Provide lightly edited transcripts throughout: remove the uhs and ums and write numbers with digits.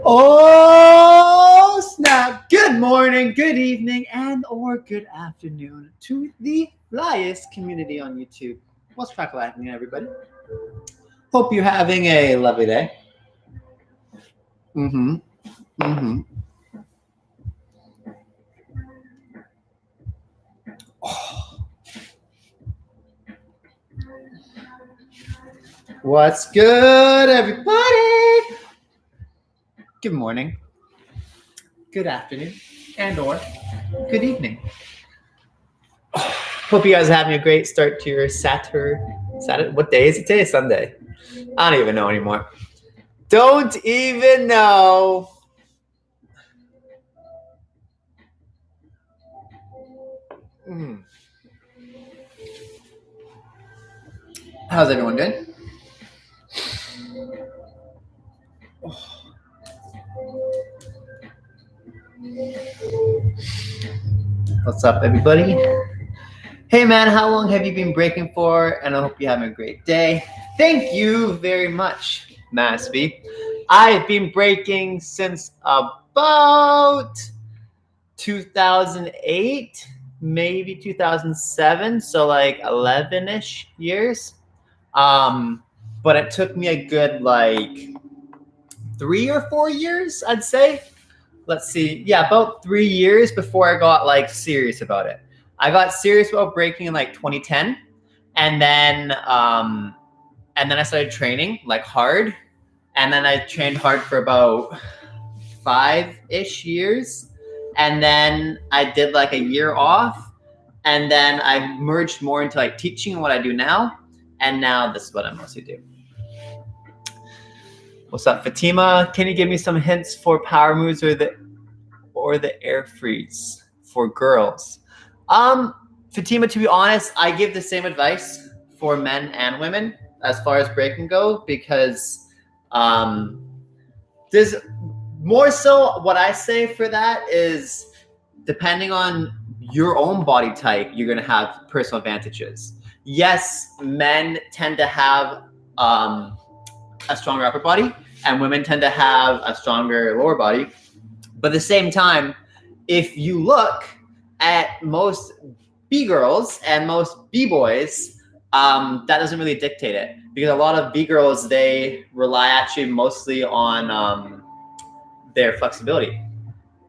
Oh, snap. Good morning, good evening, and or good afternoon to the flyest community on YouTube. What's crack happening, everybody? Hope you're having a lovely day. Oh. What's good, everybody? Good morning, good afternoon, and or good evening. Hope you guys are having a great start to your Saturday. What day is it today? Sunday. I don't even know anymore. Don't even know. How's everyone doing? What's up, everybody? Hey, man, how long have you been breaking for? And I hope you're having a great day. Thank you very much, Masby. I've been breaking since about 2008, maybe 2007, so like 11-ish years. But it took me a good like 3 or 4 years, I'd say. Let's see. Yeah, about 3 years before I got like serious about it. I got serious about breaking in like 2010, and then I started training like hard, and then I trained hard for about 5-ish years, and then I did like a year off, and then I merged more into like teaching and what I do now, and now this is what I mostly do. What's up, Fatima? Can you give me some hints for power moves or the air freeze for girls? Fatima, to be honest, I give the same advice for men and women as far as breaking go, because there's more so what I say for that is depending on your own body type, you're going to have personal advantages. Yes, men tend to have a stronger upper body and women tend to have a stronger lower body. But at the same time, if you look at most B-girls and most B-boys, that doesn't really dictate it, because a lot of B-girls, they rely actually mostly on their flexibility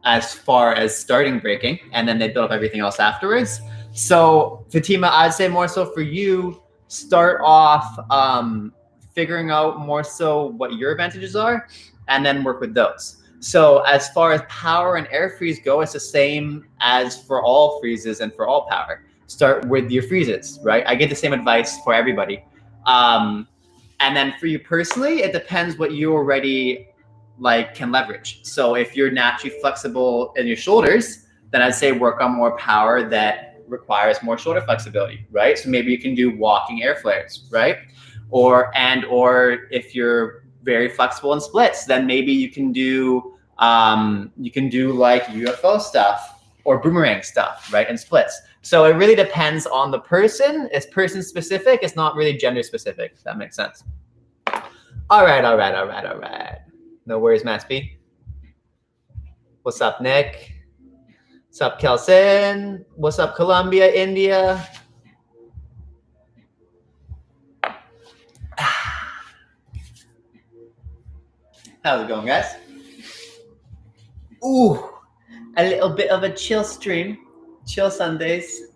as far as starting breaking, and then they build up everything else afterwards. So Fatima, I'd say more so for you, start off figuring out more so what your advantages are, and then work with those. So as far as power and air freeze go, it's the same as for all freezes and for all power. Start with your freezes, right? I get the same advice for everybody. And then for you personally, it depends what you already like can leverage. So if you're naturally flexible in your shoulders, then I'd say work on more power that requires more shoulder flexibility, right? So maybe you can do walking air flares, right? Or if you're very flexible in splits, then maybe you can do like UFO stuff or boomerang stuff, right? In splits. So it really depends on the person. It's person specific. It's not really gender specific, if that makes sense. All right. No worries, Matt B. What's up, Nick? What's up, Kelson? What's up, Colombia, India? How's it going, guys? Ooh, a little bit of a chill stream, chill Sundays.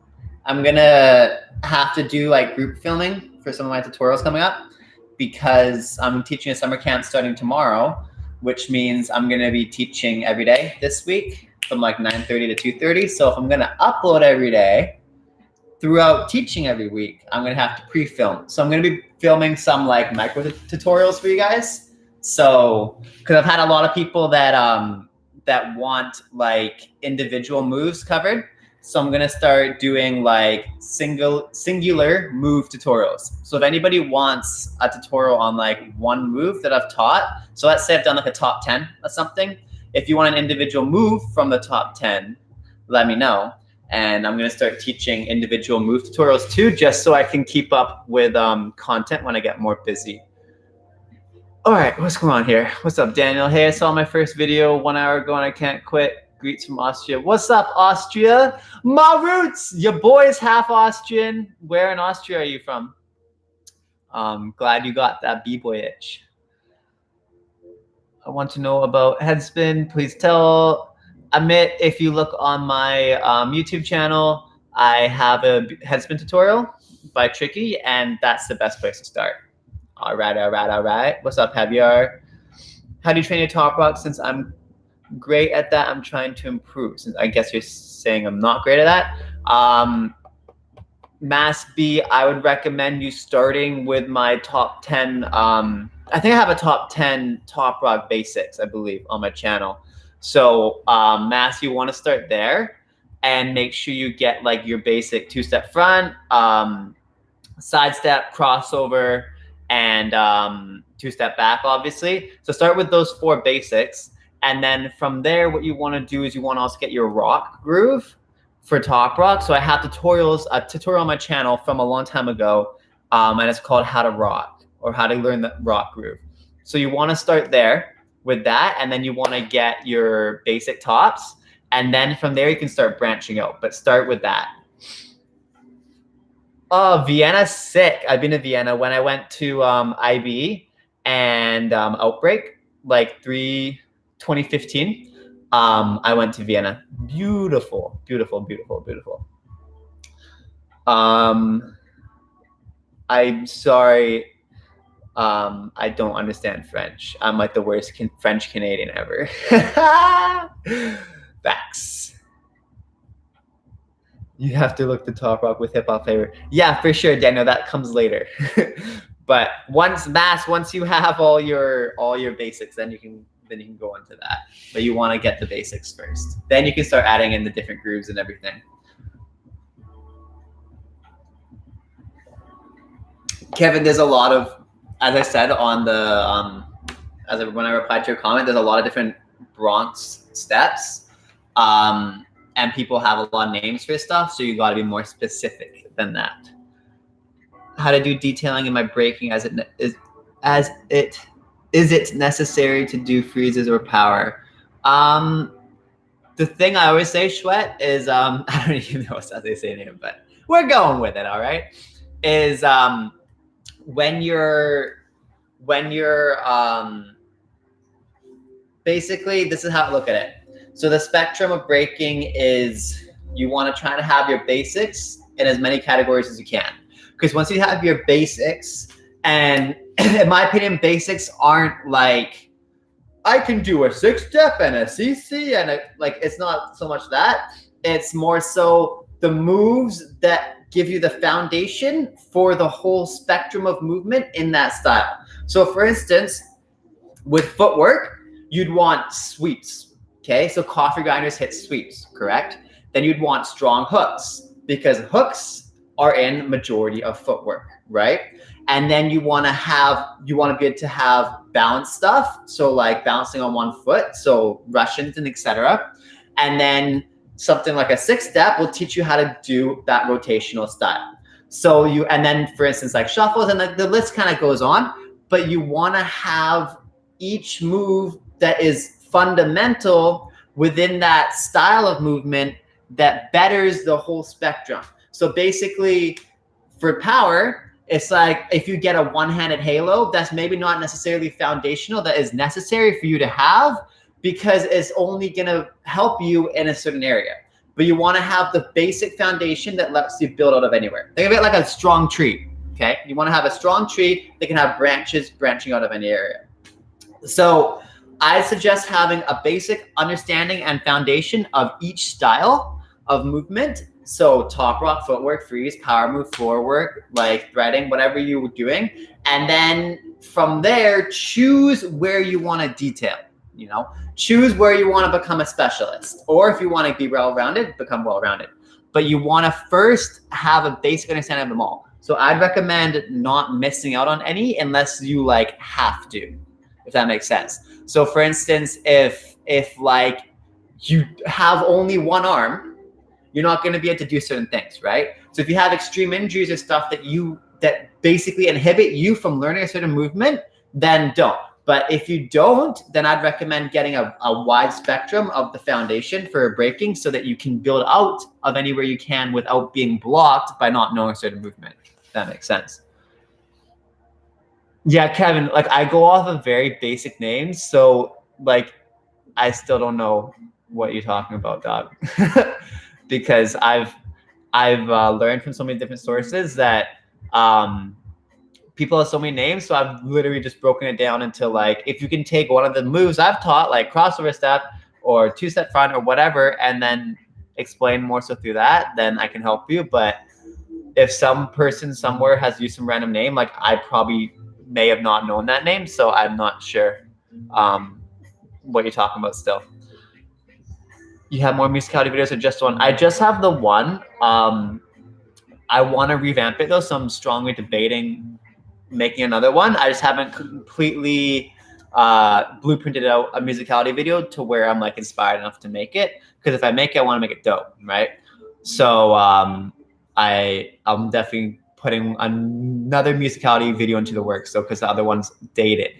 I'm gonna have to do like group filming for some of my tutorials coming up, because I'm teaching a summer camp starting tomorrow, which means I'm gonna be teaching every day this week from like 9:30 to 2:30. So if I'm gonna upload every day throughout teaching every week, I'm gonna have to pre-film. So I'm gonna be filming some like micro tutorials for you guys. So, because I've had a lot of people that want like individual moves covered. So I'm gonna start doing like singular move tutorials. So if anybody wants a tutorial on like one move that I've taught, so let's say I've done like a top 10 or something. If you want an individual move from the top 10, let me know. And I'm gonna start teaching individual move tutorials too, just so I can keep up with content when I get more busy. All right, what's going on here? What's up, Daniel? Hey, I saw my first video 1 hour ago and I can't quit. Greets from Austria. What's up, Austria? My roots. Your boy's half Austrian. Where in Austria are you from? Glad you got that b-boy itch. I want to know about headspin. Please tell Amit, if you look on my YouTube channel, I have a headspin tutorial by Tricky, and that's the best place to start. All right. What's up, Javier? How do you train your top rock? Since I'm great at that, I'm trying to improve. Since I guess you're saying I'm not great at that. Mass B, I would recommend you starting with my top 10. I think I have a top 10 top rock basics, I believe, on my channel. So Mass, you want to start there and make sure you get like your basic 2-step front, side step, crossover, and 2-step back, obviously. So start with those 4 basics. And then from there, what you want to do is you want to also get your rock groove for top rock. So I have a tutorial on my channel from a long time ago, and it's called How to Rock, or How to Learn the Rock Groove. So you want to start there with that, and then you want to get your basic tops. And then from there, you can start branching out, but start with that. Oh, Vienna's sick. I've been to Vienna when I went to IB and Outbreak, like 2015. I went to Vienna. Beautiful. I'm sorry. I don't understand French. I'm like the worst French Canadian ever. Facts. You have to look the top rock with hip hop flavor. Yeah, for sure, Daniel. That comes later. But once you have all your basics, then you can go into that. But you want to get the basics first. Then you can start adding in the different grooves and everything. Kevin, there's a lot of, as I said on the when I replied to your comment, there's a lot of different Bronx steps. And people have a lot of names for stuff, so you got to be more specific than that. How to do detailing in my breaking is it necessary to do freezes or power? The thing I always say, Shwet, is I don't even know how they say it, but we're going with it. All right, is when you're basically, this is how I look at it. So the spectrum of breaking is you want to try to have your basics in as many categories as you can. Because once you have your basics, and in my opinion, basics aren't like, I can do a 6-step and a CC, and like it's not so much that. It's more so the moves that give you the foundation for the whole spectrum of movement in that style. So for instance, with footwork, you'd want sweeps. Okay, so coffee grinders hit sweeps, correct? Then you'd want strong hooks, because hooks are in majority of footwork, right? And then you want to be able to have balance stuff, so like bouncing on one foot, so Russians and etc. And then something like a 6-step will teach you how to do that rotational style. So and then for instance, like shuffles, and the list kind of goes on, but you want to have each move that is fundamental within that style of movement that betters the whole spectrum. So basically for power, it's like if you get a one-handed halo, that's maybe not necessarily foundational, that is necessary for you to have, because it's only going to help you in a certain area. But you want to have the basic foundation that lets you build out of anywhere. Think of it like a strong tree, okay? You want to have a strong tree that can have branches branching out of any area. So I suggest having a basic understanding and foundation of each style of movement. So top rock, footwork, freeze, power move, floor work, like threading, whatever you were doing. And then from there, choose where you want to detail, choose where you want to become a specialist. Or if you want to be well-rounded, become well-rounded. But you want to first have a basic understanding of them all. So I'd recommend not missing out on any unless you like have to, if that makes sense. So for instance, if like you have only one arm, you're not going to be able to do certain things, right? So if you have extreme injuries or stuff that basically inhibit you from learning a certain movement, then don't. But if you don't, then I'd recommend getting a wide spectrum of the foundation for breaking so that you can build out of anywhere you can without being blocked by not knowing a certain movement. If that makes sense. Yeah, Kevin, like I go off of very basic names. So like, I still don't know what you're talking about, dog. Because I've learned from so many different sources that people have so many names. So I've literally just broken it down into like, if you can take one of the moves I've taught, like crossover step or two-step front or whatever, and then explain more so through that, then I can help you. But if some person somewhere has used some random name, like I probably may have not known that name. So I'm not sure what you're talking about still. You have more musicality videos or just one? I just have the one. I want to revamp it though, so I'm strongly debating making another one. I just haven't completely blueprinted out a musicality video to where I'm like inspired enough to make it. Because if I make it, I want to make it dope, right? So I'm definitely putting another musicality video into the works. So because the other one's dated.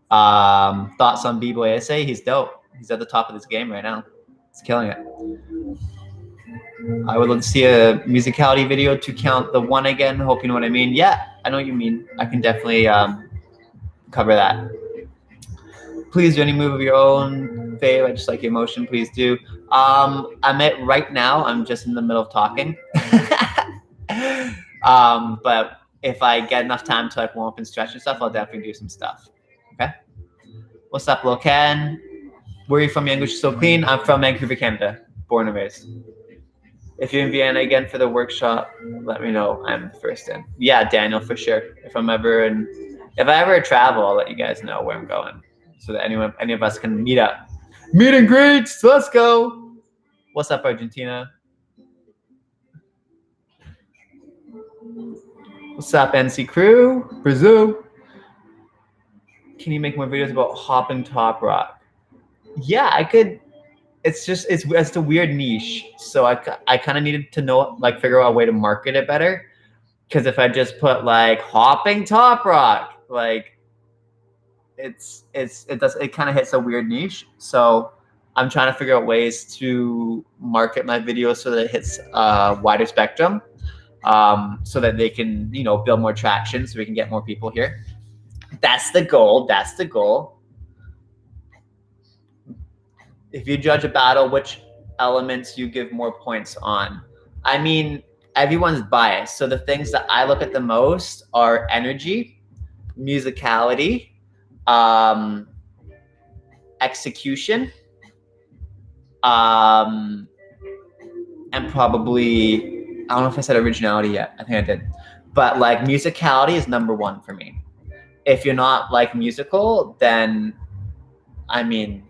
Thoughts on B-Boy SA? He's dope. He's at the top of this game right now. He's killing it. I would love to see a musicality video to count the one again. Hope you know what I mean. Yeah, I know what you mean. I can definitely cover that. Please do any move of your own, Faye. I just like your emotion. Please do. I'm at right now. I'm just in the middle of talking. But if I get enough time to like warm up and stretch and stuff, I'll definitely do some stuff. Okay. What's up, Lil Ken? Where are you from? Your English is so clean. I'm from Vancouver, Canada. Born and raised. If you're in Vienna again for the workshop, let me know. I'm first in. Yeah, Daniel, for sure. If I ever travel, I'll let you guys know where I'm going, so that any of us can meet up. Meet and greets. Let's go. What's up, Argentina? What's up, NC crew? Brazil. Can you make more videos about hopping top rock? Yeah, I could. It's a weird niche, so I kind of needed to know, like, figure out a way to market it better. Because if I just put like hopping top rock, like it kind of hits a weird niche. So I'm trying to figure out ways to market my videos so that it hits a wider spectrum, so that they can, you know, build more traction, so we can get more people here. That's the goal. That's the goal. If you judge a battle, which elements you give more points on? I mean, everyone's biased. So the things that I look at the most are energy, musicality, execution, and probably, I don't know if I said originality yet. I think I did. But like musicality is number one for me. If you're not like musical, then I mean,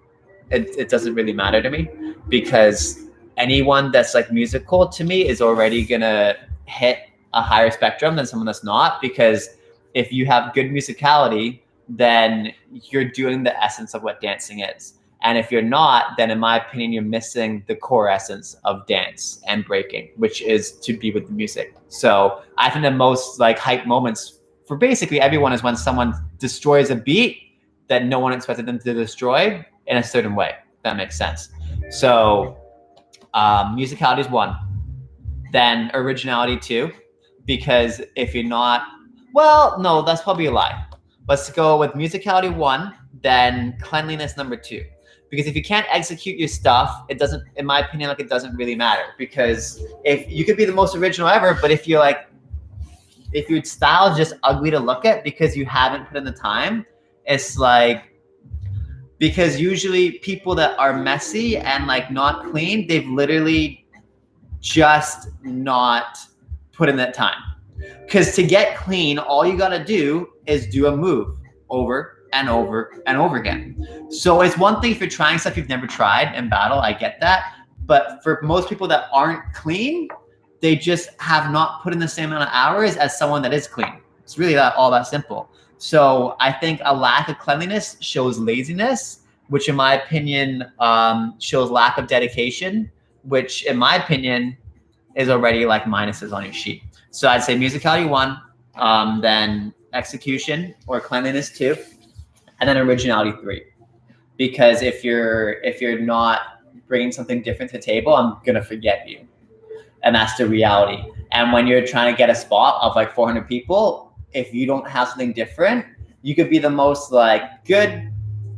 it doesn't really matter to me, because anyone that's like musical to me is already gonna hit a higher spectrum than someone that's not. Because if you have good musicality, then you're doing the essence of what dancing is. And if you're not, then in my opinion, you're missing the core essence of dance and breaking, which is to be with the music. So I think the most like hype moments for basically everyone is when someone destroys a beat that no one expected them to destroy in a certain way. If that makes sense. So musicality is one, then originality two, because if you're not, well, no, that's probably a lie. Let's go with musicality one, then cleanliness number two. Because if you can't execute your stuff, it doesn't, in my opinion, like it doesn't really matter. Because if you could be the most original ever, but if you're like, if your style is just ugly to look at because you haven't put in the time, it's like, because usually people that are messy and like not clean, they've literally just not put in that time. Because to get clean, all you gotta do is do a move over and over and over again. So it's one thing if you're trying stuff you've never tried in battle, I get that. But for most people that aren't clean, they just have not put in the same amount of hours as someone that is clean. It's really all that simple. So I think a lack of cleanliness shows laziness, which in my opinion shows lack of dedication, which in my opinion is already like minuses on your sheet. So I'd say musicality one, then execution or cleanliness 2, and then originality 3. Because if you're not bringing something different to the table, I'm gonna forget you, and that's the reality. And when you're trying to get a spot of like 400 people, if you don't have something different, you could be the most like good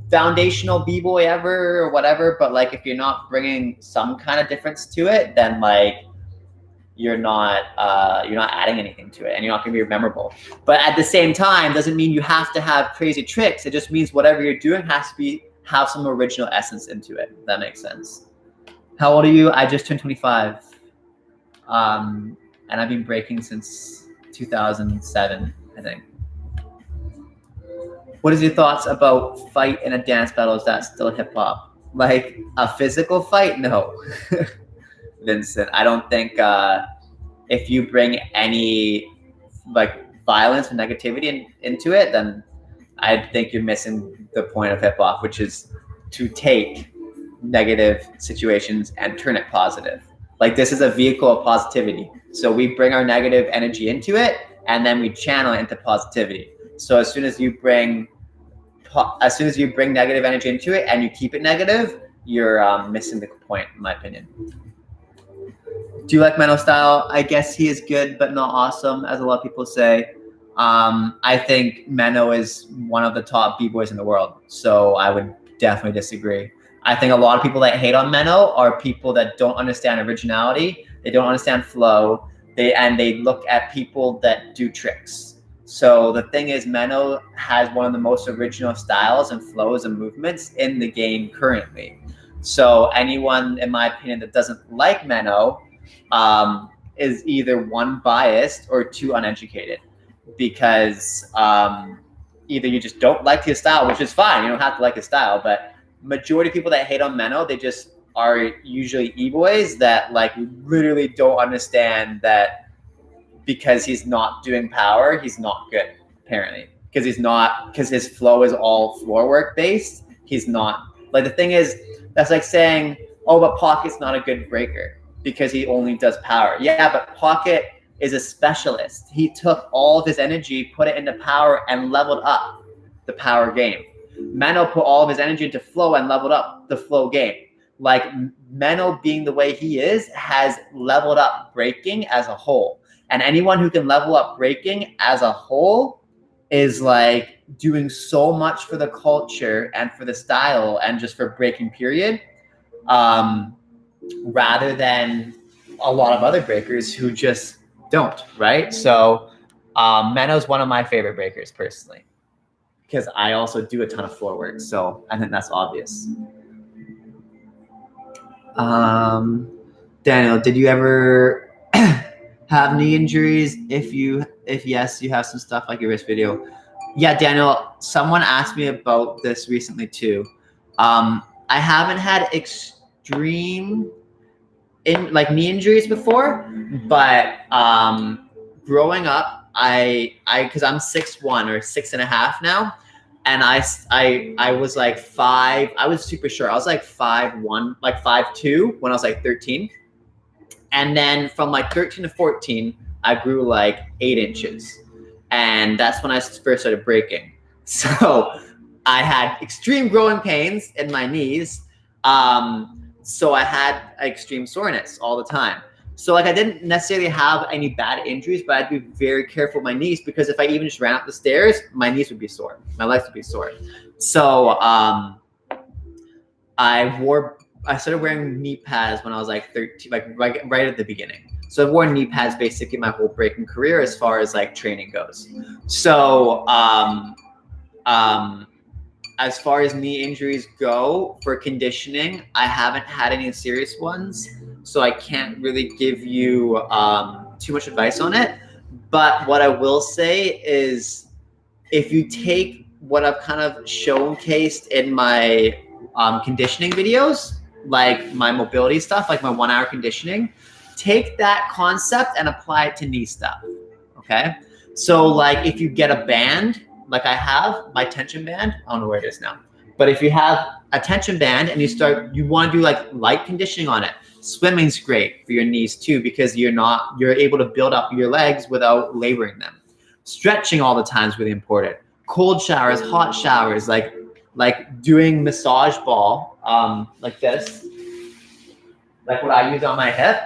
foundational b-boy ever or whatever, but like if you're not bringing some kind of difference to it, then like you're not adding anything to it, and you're not going to be memorable. But at the same time, doesn't mean you have to have crazy tricks. It just means whatever you're doing has to have some original essence into it. If that makes sense. How old are you? I just turned 25, and I've been breaking since 2007, I think. What is your thoughts about fight in a dance battle? Is that still hip hop? Like a physical fight? No. Vincent, I don't think if you bring any like violence and negativity into it, then I think you're missing the point of hip hop, which is to take negative situations and turn it positive. Like this is a vehicle of positivity. So we bring our negative energy into it, and then we channel it into positivity. So as soon as you bring negative energy into it and you keep it negative, you're missing the point, in my opinion. Do you like Menno's style? I guess he is good, but not awesome, as a lot of people say. I think Menno is one of the top b-boys in the world, so I would definitely disagree. I think a lot of people that hate on Menno are people that don't understand originality, they don't understand flow, they look at people that do tricks. So the thing is, Menno has one of the most original styles and flows and movements in the game currently. So anyone, in my opinion, that doesn't like Menno is either 1, biased or 2, uneducated, because either you just don't like his style, which is fine, you don't have to like his style, but majority of people that hate on Menno, they just are usually e-boys that like literally don't understand that because he's not doing power, he's not good, apparently, because his flow is all floor work based. He's not, like, the thing is, that's like saying, oh, but Pocket's not a good breaker because he only does power. Yeah, but Pocket is a specialist. He took all of his energy, put it into power, and leveled up the power game. Menno put all of his energy into flow and leveled up the flow game. Like, Menno, being the way he is, has leveled up breaking as a whole. And anyone who can level up breaking as a whole is like doing so much for the culture and for the style and just for breaking, period. Rather than a lot of other breakers who just don't, right? So Menno's one of my favorite breakers personally, because I also do a ton of floor work. So I think that's obvious. Daniel, did you ever have knee injuries? If yes, you have some stuff like your wrist video. Yeah, Daniel, someone asked me about this recently too. I haven't had extreme knee injuries before, but growing up, because I'm 6'1" or 6.5 now, and I was like 5. I was super short. I was like 5'1", like 5'2" when I was like 13. And then from like 13 to 14, I grew like 8 inches. And that's when I first started breaking. So I had extreme growing pains in my knees. So I had extreme soreness all the time. So like I didn't necessarily have any bad injuries, but I'd be very careful with my knees, because if I even just ran up the stairs, my knees would be sore. My legs would be sore. So I started wearing knee pads when I was like 13, like right at the beginning. So I've worn knee pads basically my whole breaking career as far as like training goes. So as far as knee injuries go for conditioning, I haven't had any serious ones. So I can't really give you too much advice on it. But what I will say is, if you take what I've kind of showcased in my conditioning videos, like my mobility stuff, like my 1 hour conditioning, take that concept and apply it to knee stuff. Okay. So like if you get a band, like I have my tension band, I don't know where it is now, but if you have a tension band and you want to do like light conditioning on it, swimming's great for your knees too, because you're able to build up your legs without laboring them. Stretching all the time is really important. Cold showers, hot showers, like doing massage ball, like this, like what I use on my hip.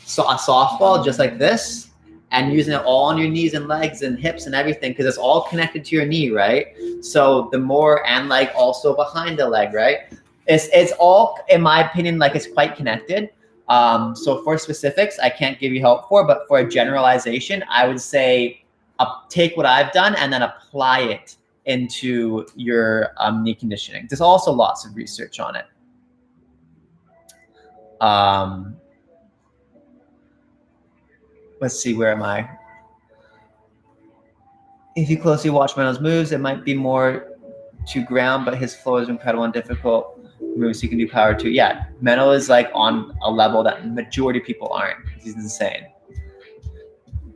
So a softball just like this, and using it all on your knees and legs and hips and everything, because it's all connected to your knee, right? So the more, and like also behind the leg, right? It's all, in my opinion, like it's quite connected. So for specifics, I can't give you help for, but for a generalization, I would say take what I've done and then apply it into your knee conditioning. There's also lots of research on it. Let's see, where am I? If you closely watch Menno's moves, it might be more to ground, but his flow is incredible and difficult moves he can do power to. Yeah, Menno is like on a level that majority of people aren't. He's insane.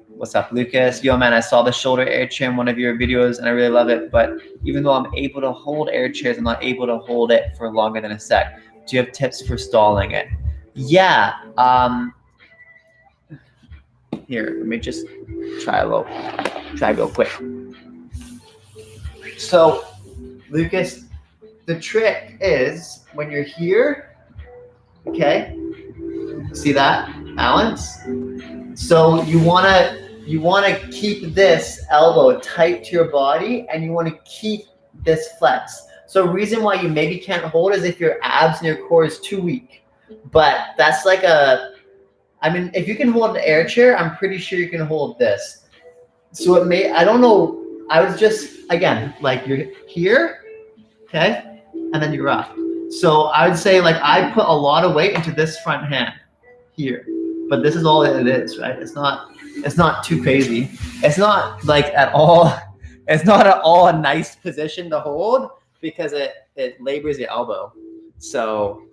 What's up, Lucas? Yo, man, I saw the shoulder air chair in one of your videos and I really love it, but even though I'm able to hold air chairs, I'm not able to hold it for longer than a sec. Do you have tips for stalling it? Yeah. Here, let me just try real quick. So, Lucas, the trick is when you're here, okay? See that? Balance. So you wanna keep this elbow tight to your body, and you wanna keep this flex. So reason why you maybe can't hold is if your abs and your core is too weak. But that's like I mean, if you can hold an air chair, I'm pretty sure you can hold this. So it may, I don't know, I was just, again, like you're here, okay? And then you're up. So I would say like I put a lot of weight into this front hand here, but this is all it is, right? It's not too crazy. It's not like at all, it's not at all a nice position to hold because it labors your elbow. So,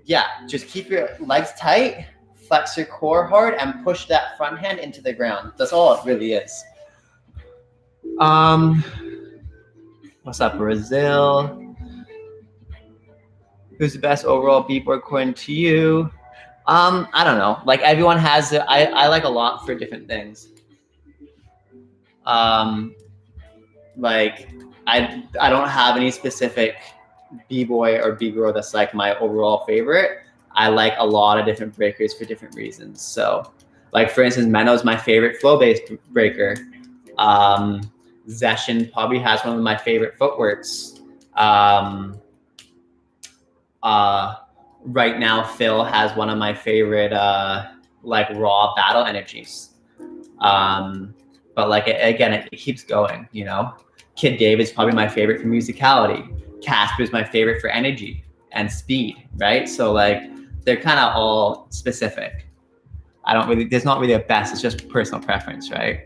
yeah, just keep your legs tight, flex your core hard, and push that front hand into the ground. That's all it really is. What's up, Brazil? Who's the best overall b-boy according to you? I don't know. Like everyone has it. I like a lot for different things. Like I don't have any specific b-boy or b-girl that's like my overall favorite. I like a lot of different breakers for different reasons. So like for instance, Menno's my favorite flow-based breaker. Zeshin probably has one of my favorite footworks. Right now Phil has one of my favorite like raw battle energies. But like again, it keeps going, you know. Kid David's probably my favorite for musicality. Casper's my favorite for energy and speed, right? So like they're kind of all specific. There's not really a best, it's just personal preference, right?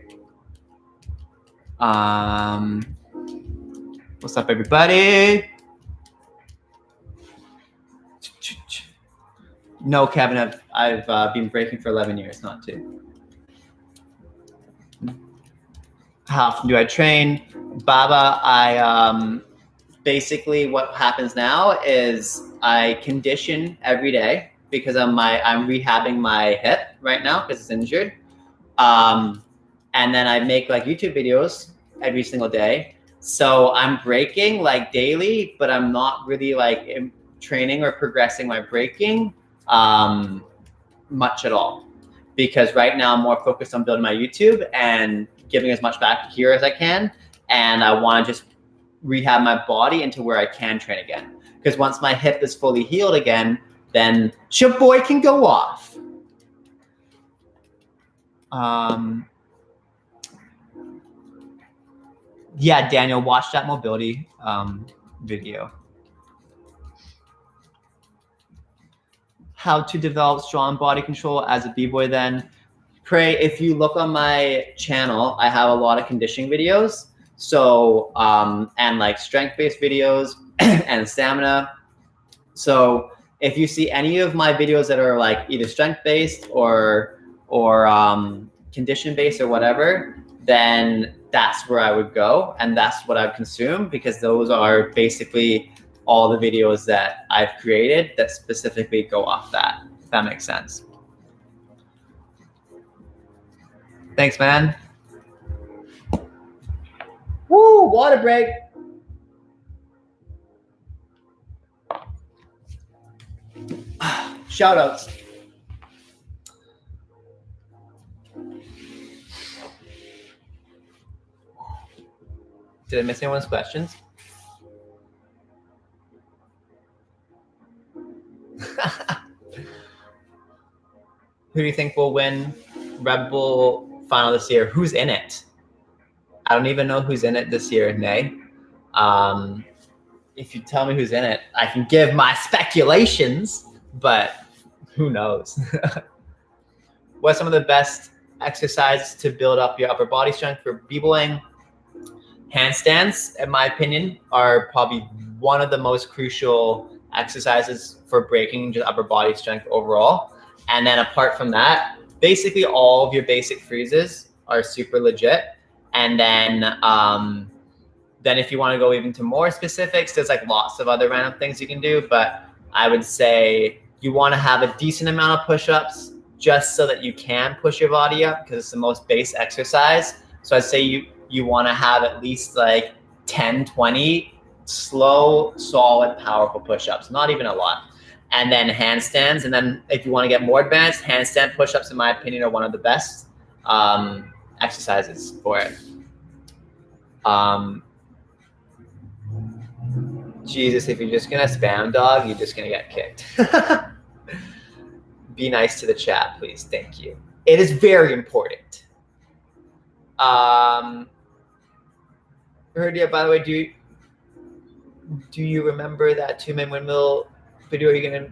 What's up, everybody? No, Kevin, I've been breaking for 11 years, not 2. How often do I train? Baba, I basically what happens now is I condition every day because I'm rehabbing my hip right now because it's injured. And then I make like YouTube videos every single day. So I'm breaking like daily, but I'm not really like training or progressing my breaking much at all. Because right now I'm more focused on building my YouTube and giving as much back here as I can. And I want to just rehab my body into where I can train again. Because once my hip is fully healed again, then your boy can go off. Yeah, Daniel, watch that mobility video. How to develop strong body control as a b-boy then. Pray, if you look on my channel, I have a lot of conditioning videos. So, and like strength-based videos and stamina. So if you see any of my videos that are like either strength-based or condition-based or whatever, then that's where I would go. And that's what I've consumed because those are basically all the videos that I've created that specifically go off that, if that makes sense. Thanks, man. Woo! Water break. Shout outs. Did I miss anyone's questions? Who do you think will win Red Bull final this year? Who's in it? I don't even know who's in it this year, Nay. If you tell me who's in it, I can give my speculations, but who knows? What's some of the best exercises to build up your upper body strength for b-boying? Handstands, in my opinion, are probably one of the most crucial exercises for breaking just upper body strength overall. And then apart from that, basically all of your basic freezes are super legit. And then if you want to go even to more specifics, there's like lots of other random things you can do. But I would say you want to have a decent amount of push-ups just so that you can push your body up, because it's the most base exercise. So I'd say you want to have at least like 10, 20 slow, solid, powerful push-ups, not even a lot. And then handstands. And then if you want to get more advanced, handstand push-ups, in my opinion, are one of the best exercises for it. Jesus, if you're just going to spam dog, you're just going to get kicked. Be nice to the chat, please. Thank you. It is very important. Herdia, by the way, do you remember that 2-minute windmill video? Are you gonna?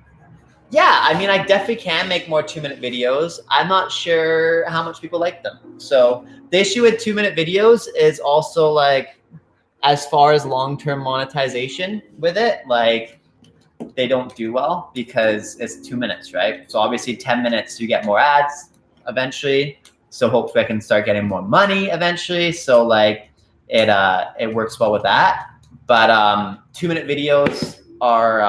Yeah, I mean, I definitely can make more 2-minute videos. I'm not sure how much people like them. So the issue with 2-minute videos is also like, as far as long-term monetization with it, like they don't do well because it's 2 minutes, right? So obviously 10 minutes, you get more ads eventually. So hopefully I can start getting more money eventually. So like it works well with that. But 2-minute videos are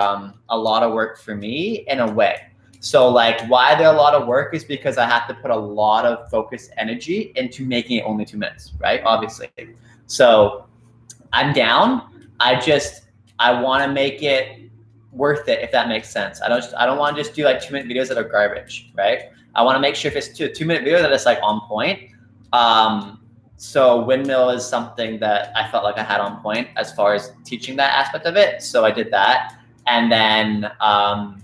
a lot of work for me in a way. So like why they're a lot of work is because I have to put a lot of focused energy into making it only 2 minutes, right? Obviously. So I'm down. I want to make it worth it, if that makes sense. I don't want to just do like 2-minute videos that are garbage, right? I want to make sure if it's a 2-minute video that it's like on point. So windmill is something that I felt like I had on point as far as teaching that aspect of it. So I did that. And then I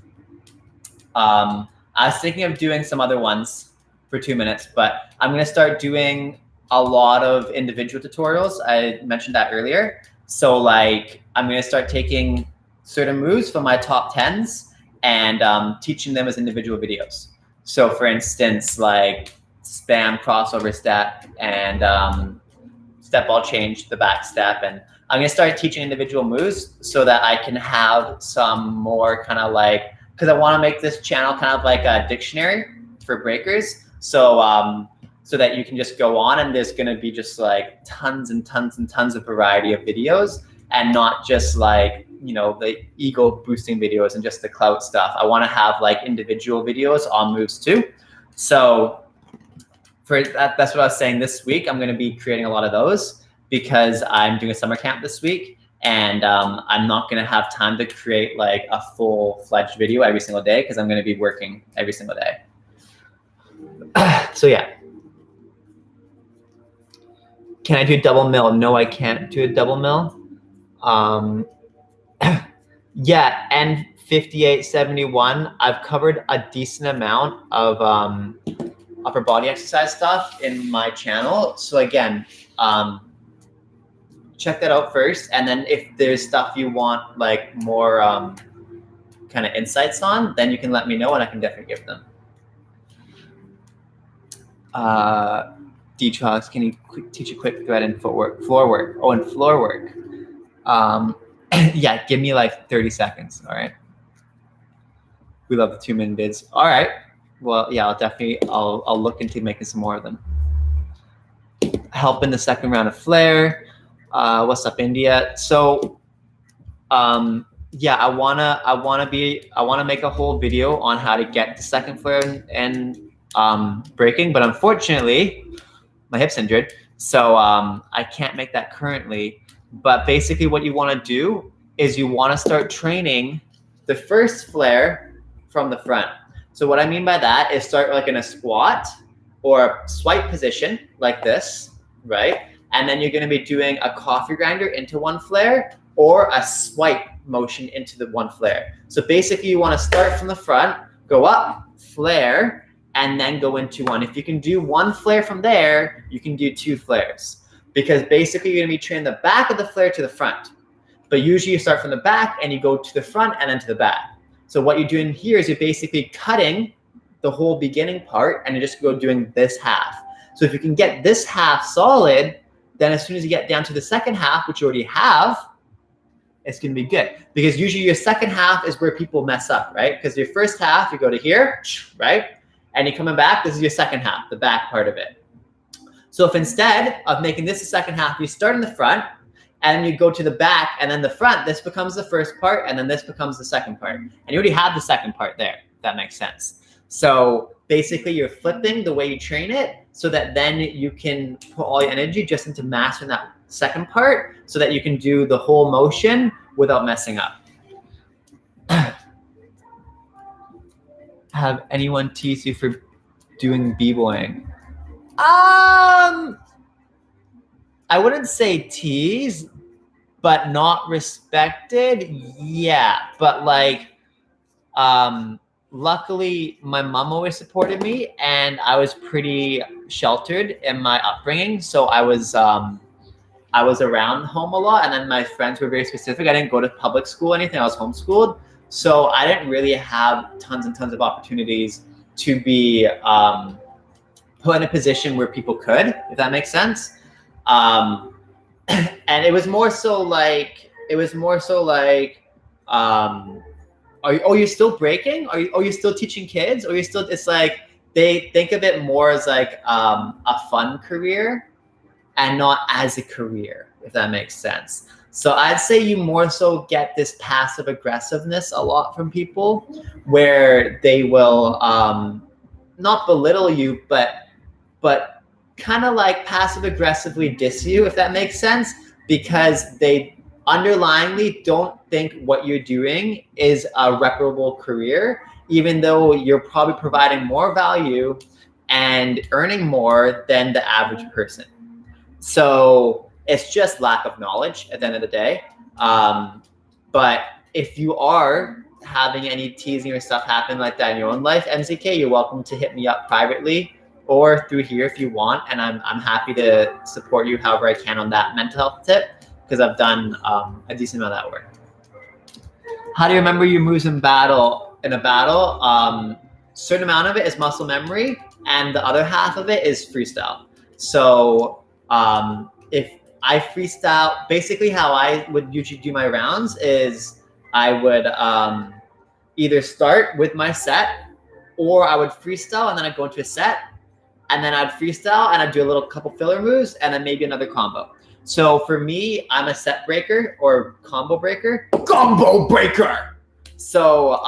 was thinking of doing some other ones for 2 minutes, but I'm going to start doing a lot of individual tutorials. I mentioned that earlier. So like I'm going to start taking certain moves from my top 10s and teaching them as individual videos. So for instance, like spam crossover step and step ball change, the back step. And I'm going to start teaching individual moves so that I can have some more kind of like, because I want to make this channel kind of like a dictionary for breakers. So so that you can just go on and there's going to be just like tons and tons and tons of variety of videos, and not just like, you know, the ego boosting videos and just the clout stuff. I want to have like individual videos on moves too. So for that, that's what I was saying this week. I'm going to be creating a lot of those because I'm doing a summer camp this week, and I'm not going to have time to create like a full-fledged video every single day because I'm going to be working every single day. So yeah. Can I do a double mill? No, I can't do a double mill. Yeah, and 5871, I've covered a decent amount of upper body exercise stuff in my channel. So again, check that out first. And then if there's stuff you want like more kind of insights on, then you can let me know and I can definitely give them. D-Trox, can you teach a quick thread in footwork, floor work? Oh, and floor work. Yeah, give me like 30 seconds. All right. We love the 2-minute vids. All right. Well, yeah, I'll look into making some more of them. Help in the second round of flare. What's up, India? So, yeah, I wanna make a whole video on how to get the second flare and breaking, but unfortunately, my hip's injured. So I can't make that currently, but basically what you want to do is you want to start training the first flare from the front. So what I mean by that is start like in a squat or a swipe position like this, right? And then you're going to be doing a coffee grinder into one flare or a swipe motion into the one flare. So basically you want to start from the front, go up, flare, and then go into one. If you can do one flare from there, you can do 2 flares, because basically you're going to be training the back of the flare to the front. But usually you start from the back and you go to the front and then to the back. So what you're doing here is you're basically cutting the whole beginning part and you're just doing this half. So if you can get this half solid, then as soon as you get down to the second half, which you already have, it's going to be good. Because usually your second half is where people mess up, right? Because your first half, you go to here, right? And you're coming back, this is your second half, the back part of it. So if instead of making this the second half, you start in the front, and you go to the back and then the front, this becomes the first part, and then this becomes the second part. And you already have the second part there, if that makes sense. So basically you're flipping the way you train it so that then you can put all your energy just into mastering that second part so that you can do the whole motion without messing up. Have anyone teased you for doing b-boying? I wouldn't say tease, but not respected. Yeah, but like, luckily my mom always supported me, and I was pretty sheltered in my upbringing. So I was around home a lot, and then my friends were very specific. I didn't go to public school or anything. I was homeschooled. So I didn't really have tons and tons of opportunities to be put in a position where people could, if that makes sense. And it was more so like, are you still breaking? Are you still teaching kids? Or you still, it's like, they think of it more as like a fun career and not as a career, if that makes sense. So I'd say you more so get this passive aggressiveness a lot from people, where they will not belittle you, but kind of like passive aggressively diss you, if that makes sense, because they underlyingly don't think what you're doing is a reputable career, even though you're probably providing more value and earning more than the average person. So it's just lack of knowledge at the end of the day. But if you are having any teasing or stuff happen like that in your own life, MZK, you're welcome to hit me up privately or through here if you want. And I'm happy to support you however I can on that mental health tip, because I've done a decent amount of that work. How do you remember your moves in battle? In a battle, certain amount of it is muscle memory, and the other half of it is freestyle. So if I freestyle, basically how I would usually do my rounds is I would either start with my set, or I would freestyle and then I'd go into a set, and then I'd freestyle and I'd do a little couple filler moves and then maybe another combo. So for me, I'm a set breaker or combo breaker. Combo breaker! So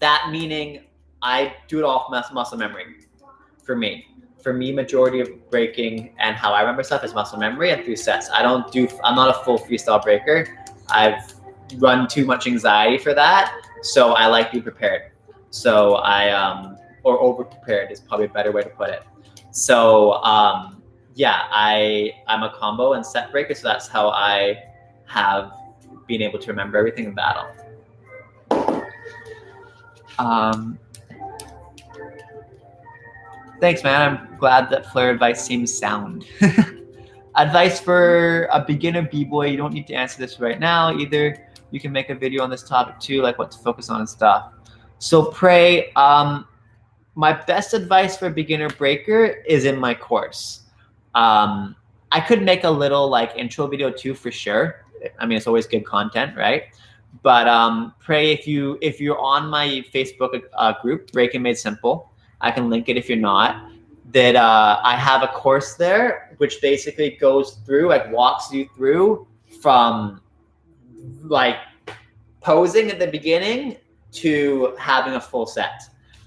that meaning I do it off muscle memory for me. For me, majority of breaking and how I remember stuff is muscle memory and through sets. I'm not a full freestyle breaker. I've run too much anxiety for that. So I like to be prepared. So or over prepared is probably a better way to put it. So yeah, I'm a combo and set breaker. So that's how I have been able to remember everything in battle. Thanks, man. I'm glad that flare advice seems sound. Advice for a beginner b-boy. You don't need to answer this right now either. You can make a video on this topic too, like what to focus on and stuff. So Pray, my best advice for a beginner breaker is in my course. I could make a little like intro video too, for sure. I mean, it's always good content, right? But Pray, if you're on my Facebook group, Breaking Made Simple, I can link it if you're not, that I have a course there which basically goes through, like walks you through from like posing at the beginning to having a full set.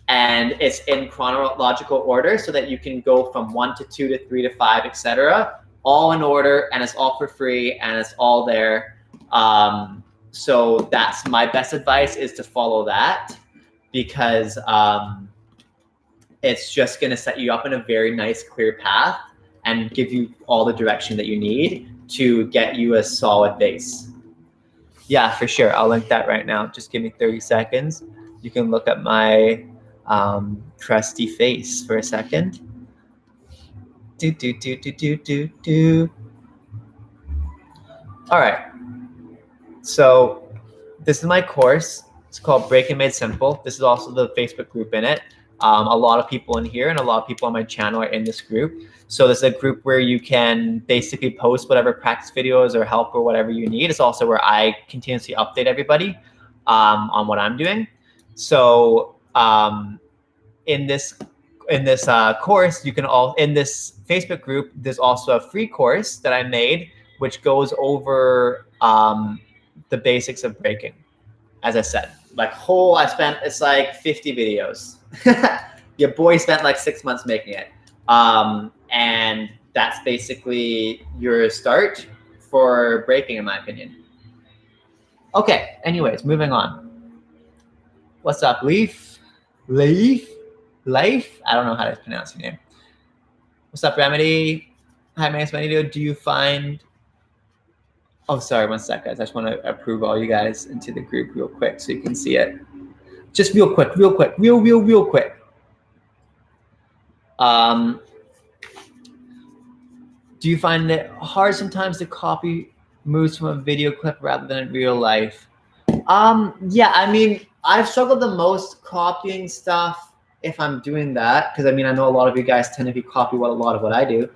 and it's in chronological order so that you can go from 1 to 2 to 3 to 5, etc. All in order, and it's all for free, and it's all there. So that's my best advice, is to follow that, because it's just going to set you up in a very nice, clear path and give you all the direction that you need to get you a solid base. Yeah, for sure. I'll link that right now. Just give me 30 seconds. You can look at my crusty face for a second. All right. So this is my course. It's called Breaking Made Simple. This is also the Facebook group in it. A lot of people in here and a lot of people on my channel are in this group. So this is a group where you can basically post whatever practice videos or help or whatever you need. It's also where I continuously update everybody on what I'm doing. So in this course, you can in this Facebook group, there's also a free course that I made, which goes over the basics of breaking. As I said, it's like 50 videos. Your boy spent like 6 months making it. And that's basically your start for breaking, in my opinion. Okay, anyways, moving on. What's up, Leaf? I don't know how to pronounce your name. What's up, Remedy? Hi, Magnus.Magneto. Do you find... Oh, sorry, one sec, guys. I just want to approve all you guys into the group real quick so you can see it. Just real quick. Real quick. Do you find it hard sometimes to copy moves from a video clip rather than in real life? Yeah, I mean, I've struggled the most copying stuff if I'm doing that, because I mean, I know a lot of you guys tend to copy a lot of what I do,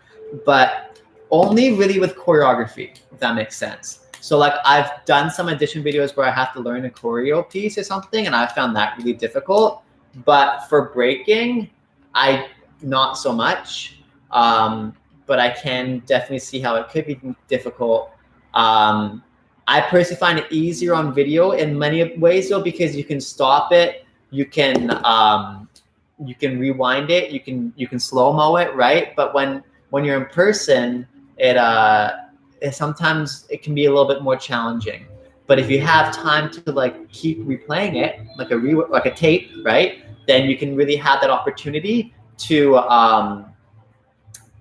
but only really with choreography, if that makes sense. So like I've done some addition videos where I have to learn a choreo piece or something, and I found that really difficult. But for breaking, not so much. But I can definitely see how it could be difficult. I personally find it easier on video in many ways though, because you can stop it, you can rewind it, you can slow-mo it, right? But when you're in person, sometimes it can be a little bit more challenging. But if you have time to like keep replaying it, like a tape, right? Then you can really have that opportunity to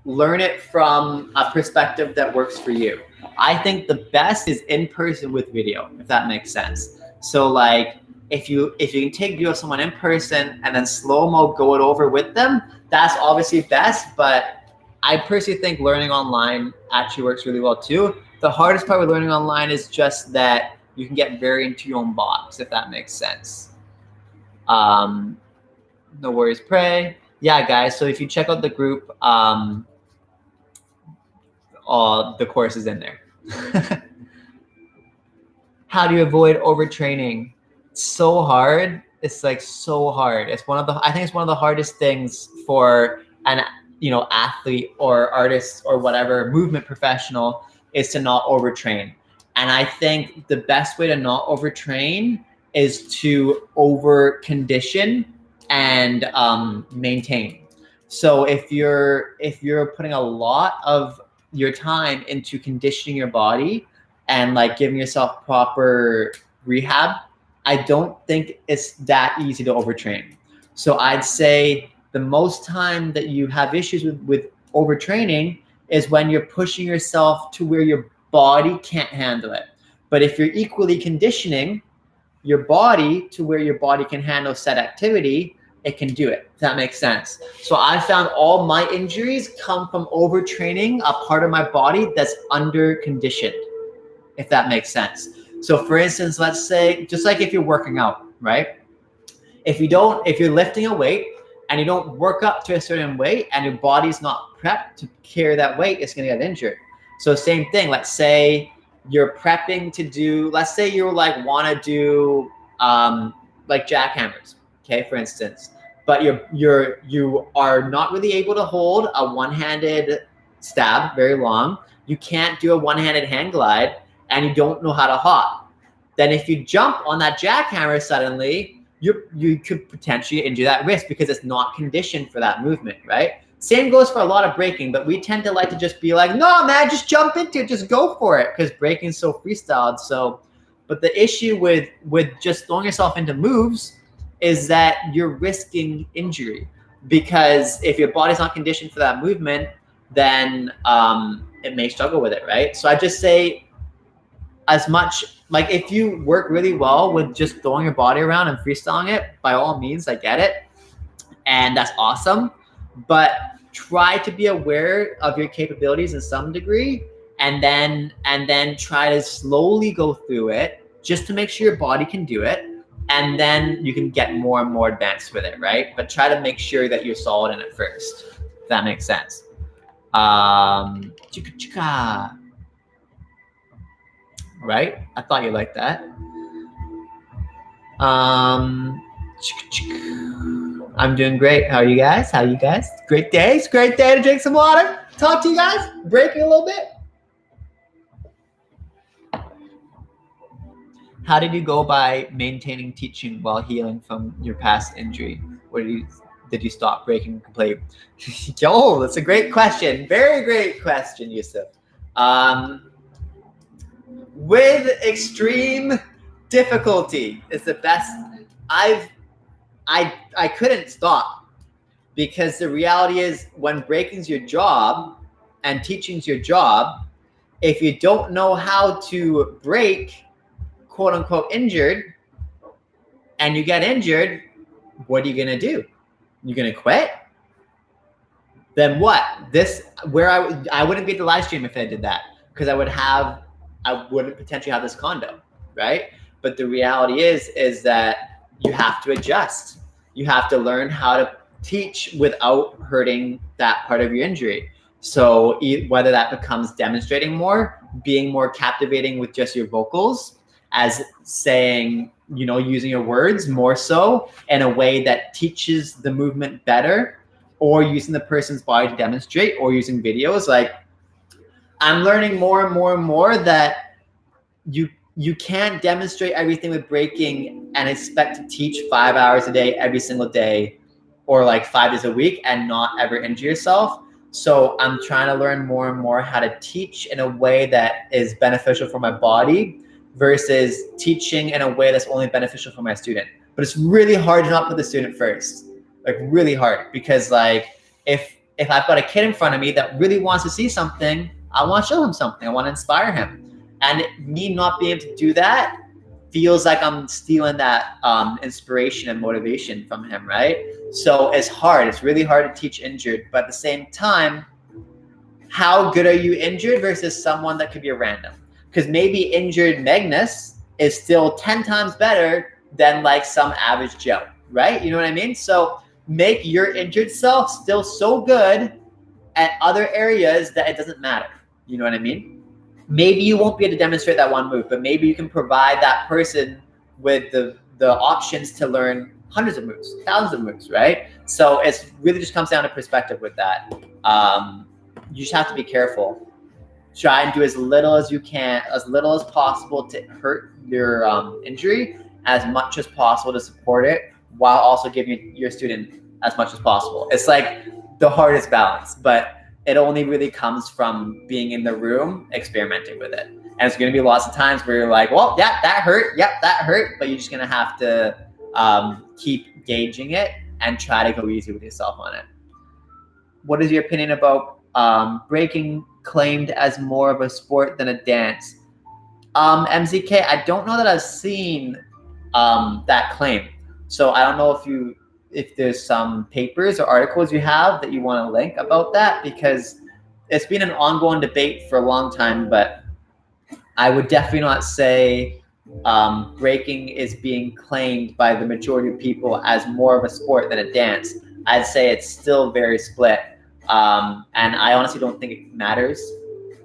learn it from a perspective that works for you. I think the best is in person with video, if that makes sense. So like if you can take video of someone in person and then slow-mo go it over with them, that's obviously best. But I personally think learning online actually works really well too. The hardest part with learning online is just that you can get very into your own box, if that makes sense. No worries, pray. Yeah, guys, so if you check out the group, the course is in there. How do you avoid overtraining? It's so hard. It's like so hard. I think it's one of the hardest things for an athlete or artist or whatever movement professional is to not overtrain. And I think the best way to not overtrain is to over condition and maintain. So if you're putting a lot of your time into conditioning your body and like giving yourself proper rehab, I don't think it's that easy to overtrain. So I'd say the most time that you have issues with overtraining is when you're pushing yourself to where your body can't handle it. But if you're equally conditioning your body to where your body can handle said activity, it can do it. If that makes sense. So I found all my injuries come from overtraining a part of my body that's under conditioned, if that makes sense. So for instance, let's say, just like if you're working out, right? If you're lifting a weight and you don't work up to a certain weight and your body's not prepped to carry that weight, it's gonna get injured. So same thing, let's say you're prepping to do, let's say you like wanna do like jackhammers, okay, for instance, but you are not really able to hold a one-handed stab very long. You can't do a one-handed hang glide and you don't know how to hop. Then if you jump on that jackhammer suddenly, you could potentially injure that wrist because it's not conditioned for that movement, right? Same goes for a lot of breaking, but we tend to like to just be like, no, man, just jump into it, just go for it, because breaking is so freestyled. So, but the issue with just throwing yourself into moves is that you're risking injury, because if your body's not conditioned for that movement, then it may struggle with it, right? So I just say, as much, like, if you work really well with just throwing your body around and freestyling it, by all means, I get it, and that's awesome. But try to be aware of your capabilities in some degree, and then try to slowly go through it just to make sure your body can do it, and then you can get more and more advanced with it, right? But try to make sure that you're solid in it first, if that makes sense. Right? I thought you liked that. I'm doing great. How are you guys? Great day. It's a great day to drink some water. Talk to you guys. Breaking a little bit. How did you go by maintaining teaching while healing from your past injury? Did you stop breaking completely? Yo, that's a great question. Very great question, Yusuf. With extreme difficulty is the best. I couldn't stop, because the reality is, when breaking's your job and teaching's your job, if you don't know how to break, quote unquote, injured, and you get injured, what are you gonna do? You're gonna quit? Then what? I wouldn't be at the live stream if I did that, because I wouldn't potentially have this condo, right? But the reality is that you have to adjust. You have to learn how to teach without hurting that part of your injury. So whether that becomes demonstrating more, being more captivating with just your vocals, as saying, using your words more so in a way that teaches the movement better, or using the person's body to demonstrate, or using videos. Like, I'm learning more and more and more that you can't demonstrate everything with breaking and expect to teach 5 hours a day every single day, or like 5 days a week, and not ever injure yourself. So I'm trying to learn more and more how to teach in a way that is beneficial for my body, versus teaching in a way that's only beneficial for my student. But it's really hard to not put the student first, like really hard, because like if I've got a kid in front of me that really wants to see something, I want to show him something. I want to inspire him. And me not being able to do that feels like I'm stealing that inspiration and motivation from him, right? So it's hard. It's really hard to teach injured. But at the same time, how good are you injured versus someone that could be a random? Because maybe injured Magnus is still 10 times better than like some average Joe, right? You know what I mean? So make your injured self still so good at other areas that it doesn't matter. You know what I mean? Maybe you won't be able to demonstrate that one move, but maybe you can provide that person with the options to learn hundreds of moves, thousands of moves, right? So it's really just comes down to perspective with that. You just have to be careful. Try and do as little as you can, as little as possible to hurt your injury, as much as possible to support it, while also giving your student as much as possible. It's like the hardest balance, but it only really comes from being in the room, experimenting with it. And it's going to be lots of times where you're like, well, yeah, that hurt. Yep, that hurt. But you're just going to have to keep gauging it and try to go easy with yourself on it. What is your opinion about breaking claimed as more of a sport than a dance? MZK, I don't know that I've seen that claim. So I don't know if there's some papers or articles you have that you want to link about that, because it's been an ongoing debate for a long time. But I would definitely not say breaking is being claimed by the majority of people as more of a sport than a dance. I'd say it's still very split. And I honestly don't think it matters.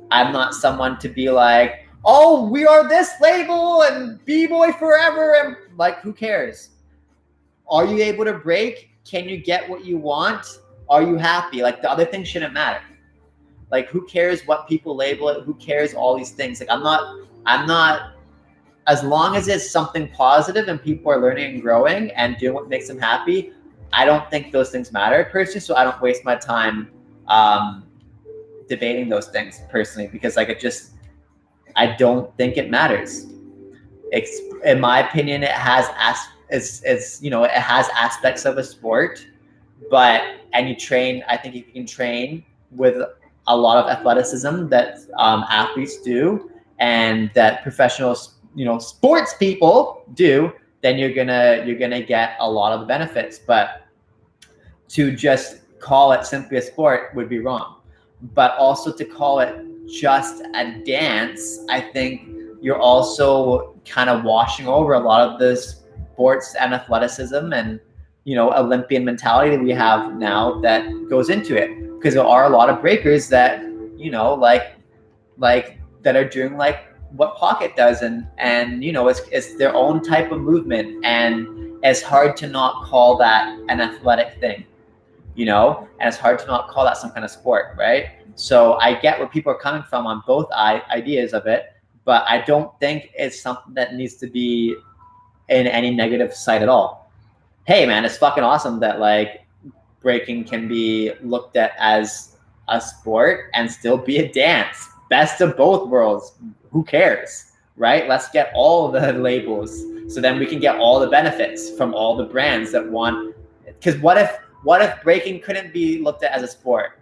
I'm not someone to be like, oh, we are this label and B-boy forever. And like, who cares? Are you able to break? Can you get what you want? Are you happy? Like, the other things shouldn't matter. Like, who cares what people label it? Who cares all these things? Like, I'm not as long as it's something positive and people are learning and growing and doing what makes them happy, I don't think those things matter personally. So I don't waste my time debating those things personally, because like I don't think it matters. In my opinion, it has it's you know, it has aspects of a sport, but and you train. I think if you can train with a lot of athleticism that athletes do, and that professional, you know, sports people do, then you're gonna get a lot of the benefits. But to just call it simply a sport would be wrong. But also to call it just a dance, I think you're also kind of washing over a lot of the sports and athleticism and, you know, Olympian mentality that we have now that goes into it. Because there are a lot of breakers that, you know, like that are doing like what Pocket does, and you know, it's their own type of movement, and it's hard to not call that an athletic thing, you know, and it's hard to not call that some kind of sport, right? So I get where people are coming from on both ideas of it, but I don't think it's something that needs to be in any negative side at all. Hey man, it's fucking awesome that like breaking can be looked at as a sport and still be a dance. Best of both worlds. Who cares, right? Let's get all the labels so then we can get all the benefits from all the brands that want. Because what if breaking couldn't be looked at as a sport?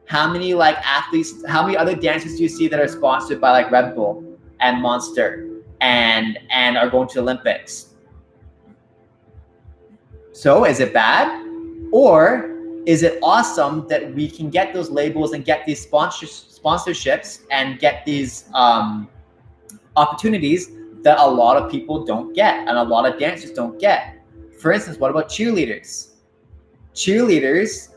How many like athletes, how many other dancers do you see that are sponsored by like Red Bull and Monster and are going to Olympics? So is it bad? Or is it awesome that we can get those labels and get these sponsorships and get these opportunities that a lot of people don't get and a lot of dancers don't get? For instance, what about cheerleaders? Cheerleaders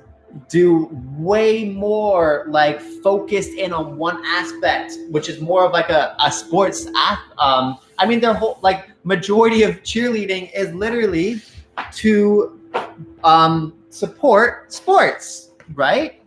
do way more like focused in on one aspect, which is more of like a sports I mean, their whole like majority of cheerleading is literally to support sports, right?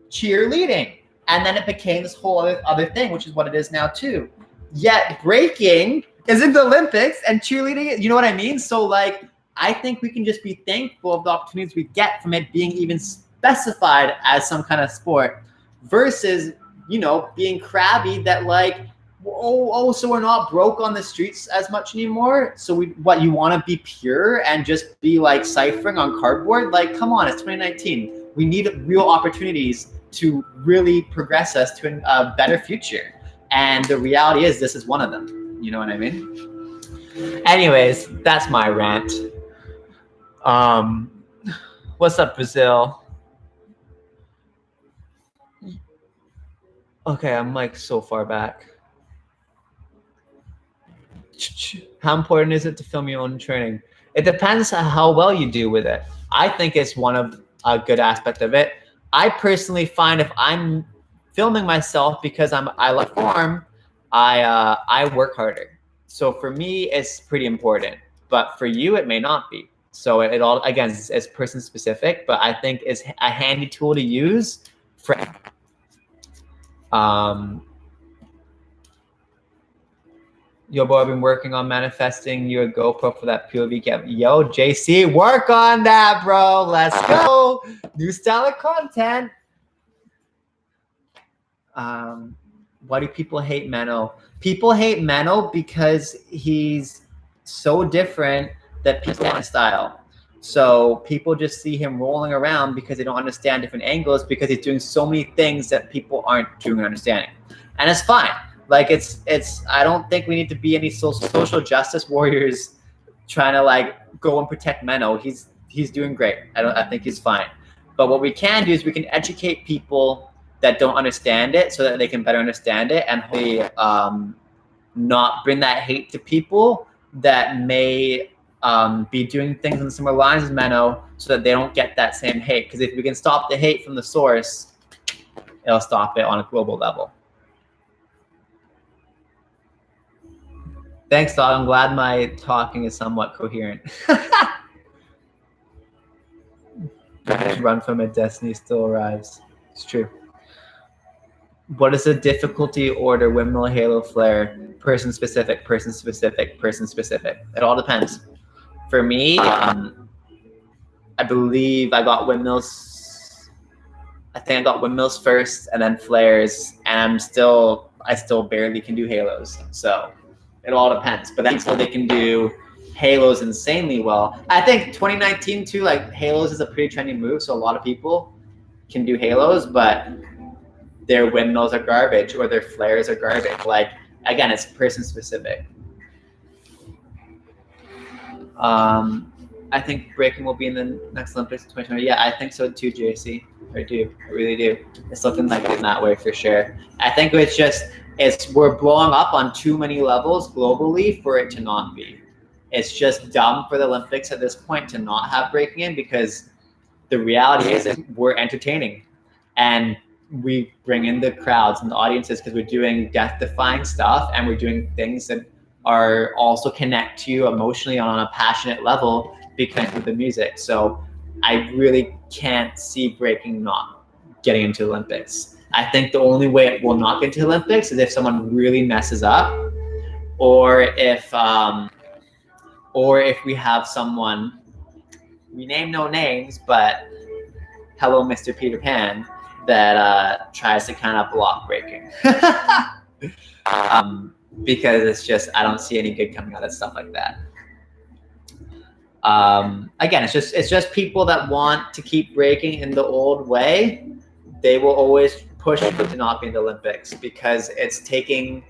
Cheerleading. And then it became this whole other thing, which is what it is now too. Yet breaking is in the Olympics and cheerleading, you know what I mean? So like, I think we can just be thankful of the opportunities we get from it being even specified as some kind of sport versus, you know, being crabby that like, so we're not broke on the streets as much anymore. So you want to be pure and just be like ciphering on cardboard? Like, come on, it's 2019. We need real opportunities to really progress us to a better future. And the reality is this is one of them. You know what I mean? Anyways, that's my rant. What's up, Brazil? Okay, I'm like so far back. How important is it to film your own training? It depends on how well you do with it. I think it's one of a good aspect of it. I personally find if I'm filming myself because I love form, I work harder. So for me, it's pretty important. But for you, it may not be. So it all, again, it's person specific, but I think it's a handy tool to use for yo, boy, I've been working on manifesting you a GoPro for that POV cam. Yo, JC, work on that, bro. Let's go. New style of content. Why do people hate Menno? People hate Menno because he's so different that people want style. So people just see him rolling around because they don't understand different angles because he's doing so many things that people aren't doing and understanding. And it's fine. Like it's I don't think we need to be any social justice warriors trying to like go and protect Menno. He's doing great. I think he's fine. But what we can do is we can educate people that don't understand it so that they can better understand it and hopefully not bring that hate to people that may be doing things in similar lines as Menno so that they don't get that same hate. Because if we can stop the hate from the source, it'll stop it on a global level. Thanks, dog. I'm glad my talking is somewhat coherent. Run from it, destiny still arrives. It's true. What is the difficulty order? Windmill, halo, flare, person specific, person specific, person specific. It all depends. For me, I believe I got windmills. I think I got windmills first, and then flares, and I still barely can do halos. So it all depends. But then so they can do halos insanely well. I think 2019 too, like halos is a pretty trendy move, so a lot of people can do halos, but their windmills are garbage or their flares are garbage. Like again, it's person specific. I think breaking will be in the next Olympics in 2020. Yeah, I think so too, JC. I do. I really do. It's looking like it in that way for sure. I think we're blowing up on too many levels globally for it to not be. It's just dumb for the Olympics at this point to not have breaking in, because the reality is we're entertaining and we bring in the crowds and the audiences because we're doing death-defying stuff and we're doing things that are also connect to you emotionally on a passionate level because of the music. So I really can't see breaking not getting into the Olympics. I think the only way it will not get into the Olympics is if someone really messes up, or if we have someone, we name no names, but hello, Mr. Peter Pan, that tries to kind of block breaking. Because it's just, I don't see any good coming out of stuff like that. Again, it's just people that want to keep breaking in the old way. They will always push it to not be in the Olympics because it's taking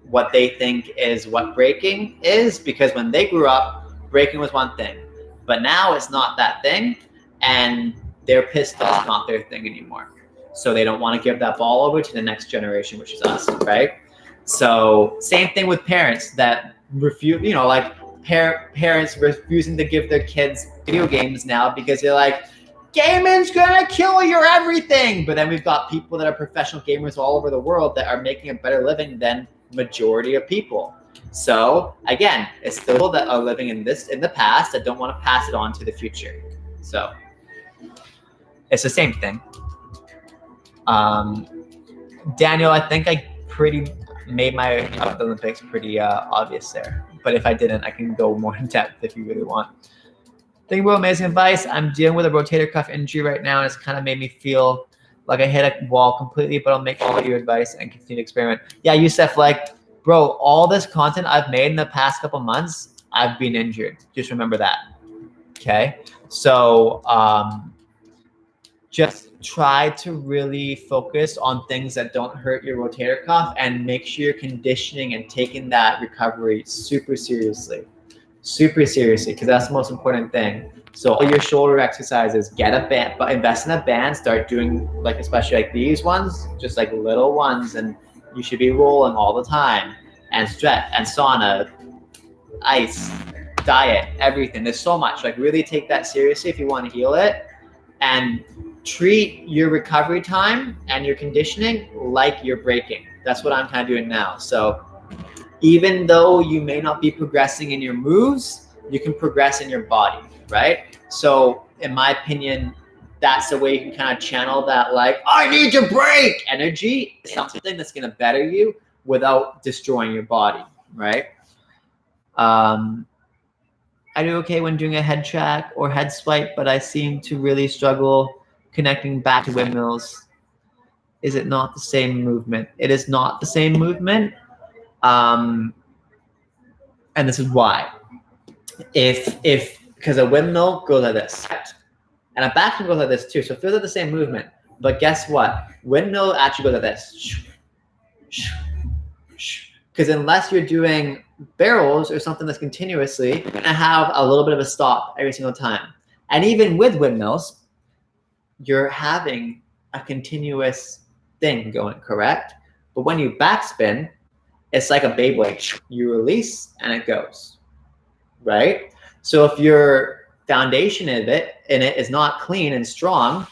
what they think is what breaking is, because when they grew up, breaking was one thing, but now it's not that thing, and they're pissed off it's not their thing anymore. So they don't want to give that ball over to the next generation, which is us, right? So same thing with parents that refuse, like parents refusing to give their kids video games now because they're like, gaming's gonna kill your everything. But then we've got people that are professional gamers all over the world that are making a better living than majority of people. So again, it's still people that are living in the past that don't want to pass it on to the future. So it's the same thing. Daniel, I think I pretty made my about the Olympics pretty obvious there. But if I didn't, I can go more in depth if you really want. Thank you for amazing advice. I'm dealing with a rotator cuff injury right now, and it's kind of made me feel like I hit a wall completely, but I'll make all your advice and continue to experiment. Yeah, Youssef, like, bro, all this content I've made in the past couple months, I've been injured. Just remember that, okay? So just try to really focus on things that don't hurt your rotator cuff and make sure you're conditioning and taking that recovery super seriously, because that's the most important thing. So all your shoulder exercises, get a band, but invest in a band, start doing like, especially like these ones, just like little ones, and you should be rolling all the time, and stretch and sauna, ice, diet, everything. There's so much, like really take that seriously if you want to heal it, and treat your recovery time and your conditioning like you're breaking. That's what I'm kind of doing now. So even though you may not be progressing in your moves, you can progress in your body, right? So in my opinion, that's the way you can kind of channel that, like, I need to break energy, something that's going to better you without destroying your body, right? I do okay when doing a head track or head swipe, but I seem to really struggle connecting back to windmills. Is it not the same movement? It is not the same movement. And this is why. Because a windmill goes like this, and a backspin goes like this too. So it feels like the same movement. But guess what? Windmill actually goes like this. Because unless you're doing barrels or something that's continuously, you're gonna have a little bit of a stop every single time. And even with windmills, you're having a continuous thing going, correct? But when you backspin, it's like a Beyblade. You release and it goes, right? So if your foundation in it is not clean and strong,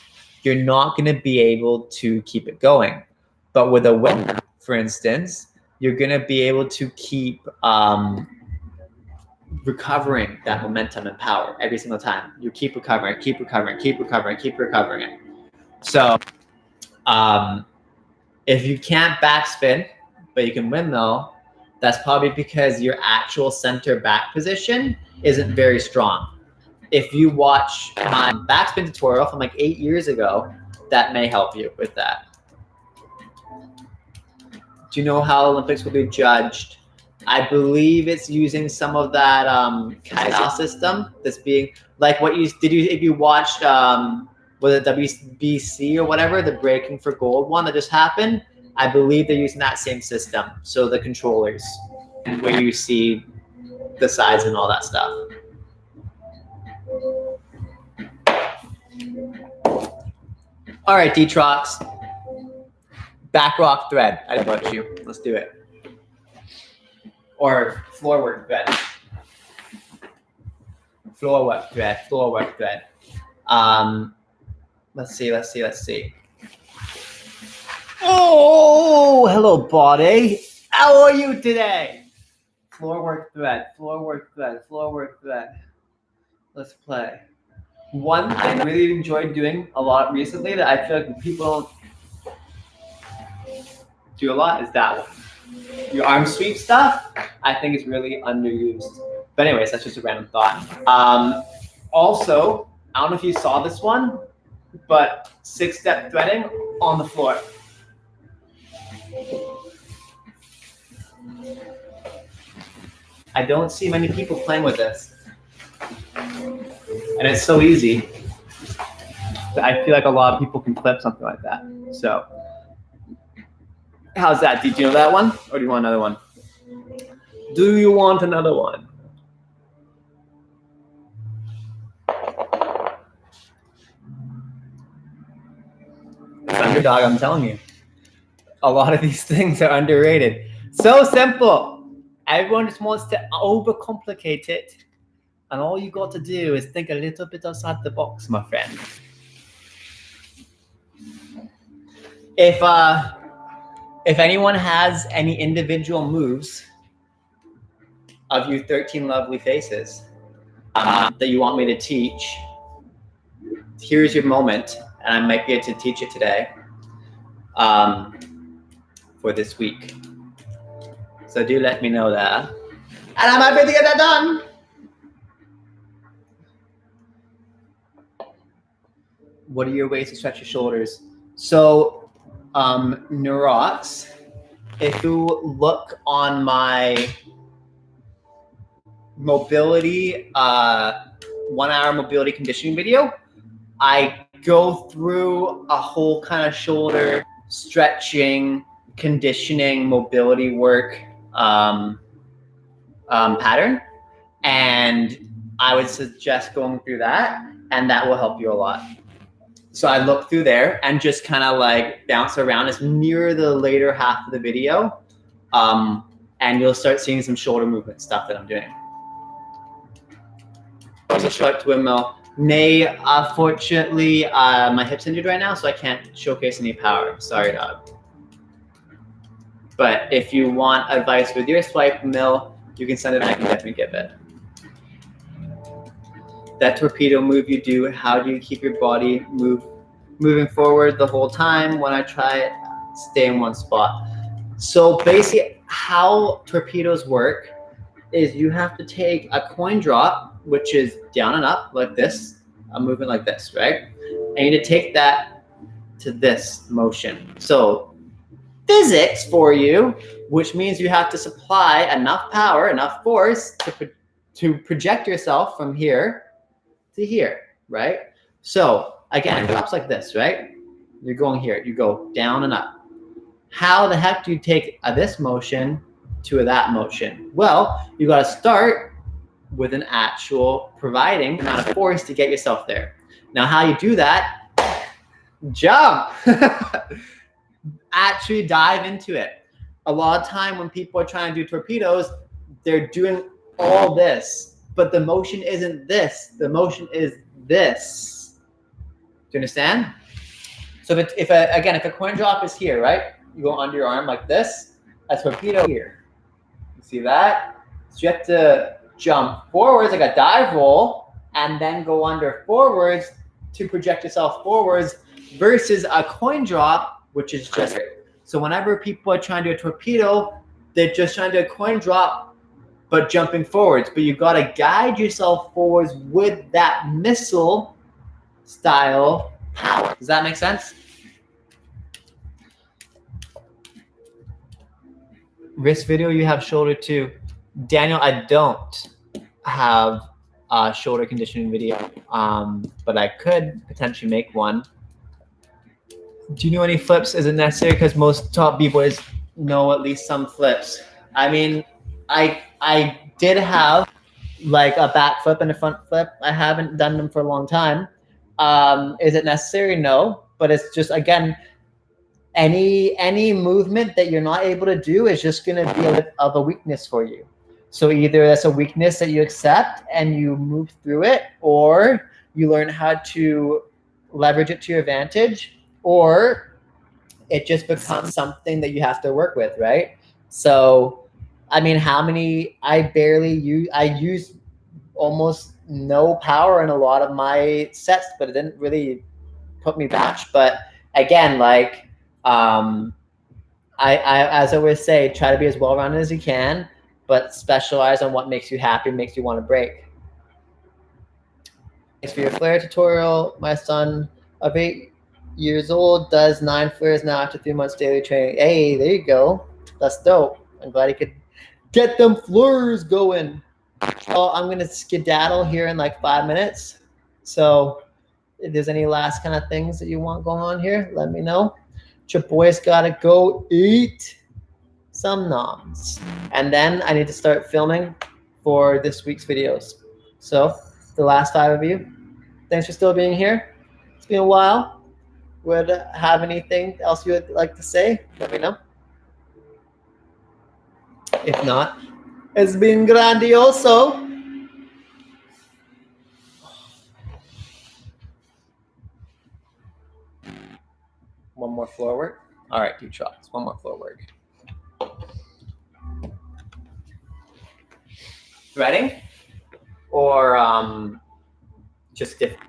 you're not going to be able to keep it going. But with a windmill, for instance, you're going to be able to keep recovering that momentum and power every single time. You keep recovering, keep recovering, keep recovering, keep recovering it. So If you can't backspin, but you can windmill, that's probably because your actual center back position isn't very strong. If you watch my backspin tutorial from like 8 years ago, that may help you with that. Do you know how Olympics will be judged? I believe it's using some of that Kaiser system that's being like what you did. You if you watched was it WBC or whatever, the Breaking for Gold one that just happened? I believe they're using that same system. So the controllers, where you see the size and all that stuff. All right, Detrox. Back rock thread. I don't know about you. Let's do it. Or floor work thread. Floor work thread. Floor work thread. Let's see. Oh, hello, body. How are you today? Floor work thread. Floor work thread. Floor work thread. Let's play. One thing I really enjoyed doing a lot recently that I feel like people do a lot is that one. Your arm sweep stuff, I think is really underused. But anyways, that's just a random thought. Also, I don't know if you saw this one, but 6-step threading on the floor. I don't see many people playing with this. And it's so easy. I feel like a lot of people can clip something like that. So, how's that? Did you know that one? Or do you want another one? Do you want another one? Underdog, I'm telling you. A lot of these things are underrated. So simple. Everyone just wants to overcomplicate it. And all you got to do is think a little bit outside the box, my friend. If anyone has any individual moves of you 13 lovely faces that you want me to teach, here's your moment, and I might be able to teach it today for this week. So do let me know that. And I might be able to get that done. What are your ways to stretch your shoulders? So, Neurox, if you look on my mobility, 1 hour mobility conditioning video, I go through a whole kind of shoulder stretching, conditioning, mobility work pattern. And I would suggest going through that, and that will help you a lot. So I look through there and just kind of like bounce around. It's near the later half of the video. And you'll start seeing some shoulder movement stuff that I'm doing. Also start to windmill. Nay, unfortunately, my hip's injured right now, so I can't showcase any power. Sorry, dog. But if you want advice with your swipe mill, you can send it and I can definitely give it. That torpedo move you do, how do you keep your body moving forward the whole time? When I try it, stay in one spot. So basically how torpedoes work is you have to take a coin drop, which is down and up like this, a movement like this, right? And you need to take that to this motion. So physics for you, which means you have to supply enough power, enough force to project yourself from here to here, right? So again, it drops like this, right? You're going here, you go down and up. How the heck do you take this motion to that motion? Well, you got to start with an actual providing amount of force to get yourself there. Now, how you do that? Jump. Actually dive into it. A lot of time when people are trying to do torpedoes, they're doing all this, but the motion isn't this. The motion is this. Do you understand? So if a coin drop is here, right? You go under your arm like this. A torpedo here. You see that? So you have to jump forwards like a dive roll and then go under forwards to project yourself forwards versus a coin drop, which is just So whenever people are trying to do a torpedo, they're just trying to do a coin drop, but jumping forwards. But you got to guide yourself forwards with that missile style power. Does that make sense? Wrist video, you have shoulder too. Daniel, I don't have a shoulder conditioning video, but I could potentially make one. Do you know any flips? Is it necessary? Because most top B-boys know at least some flips. I mean, I did have like a back flip and a front flip. I haven't done them for a long time. Is it necessary? No, but it's just, again, any movement that you're not able to do is just going to be a bit of a weakness for you. So either that's a weakness that you accept and you move through it, or you learn how to leverage it to your advantage, or it just becomes something that you have to work with, right? So, I mean, I use almost no power in a lot of my sets, but it didn't really put me back. But again, like, I as I always say, try to be as well-rounded as you can, but specialize on what makes you happy, makes you want to break. Thanks for your flare tutorial. My son of 8 years old does 9 flares now after 3 months daily training. Hey, there you go. That's dope. I'm glad he could get them flares going. So I'm gonna skedaddle here in like 5 minutes. So if there's any last kind of things that you want going on here, let me know. Your boys gotta go eat some noms. And then I need to start filming for this week's videos. So the last 5 of you, thanks for still being here. It's been a while. Would have anything else you would like to say? Let me know. If not, it's been grandioso. One more floor work. All right, 2 shots. One more floor work. Threading or just different?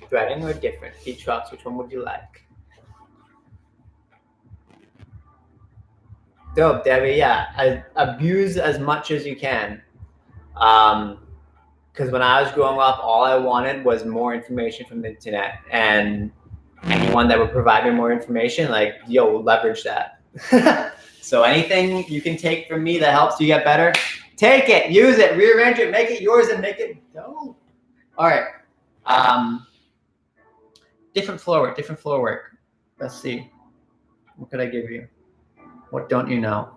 Threading or different? Heat shots, which one would you like? Dope, Debbie. Yeah, I abuse as much as you can. Because when I was growing up, all I wanted was more information from the internet, and anyone that would provide me more information, like, yo, leverage that. So anything you can take from me that helps you get better, take it, use it, rearrange it, make it yours, and make it dope. All right. Different floor work. Let's see. What could I give you? What don't you know?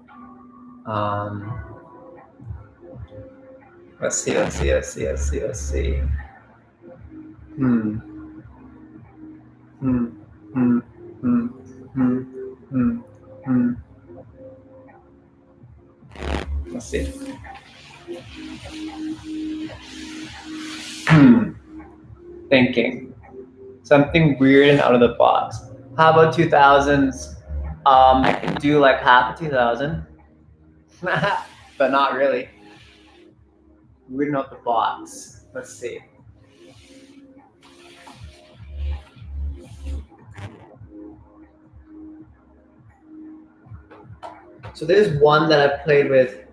Let's see. Let's see. Thinking. Something weird and out of the box. How about 2000s? I can do like half a 2000, but not really. Weird and out the box. Let's see. So there's one that I've played with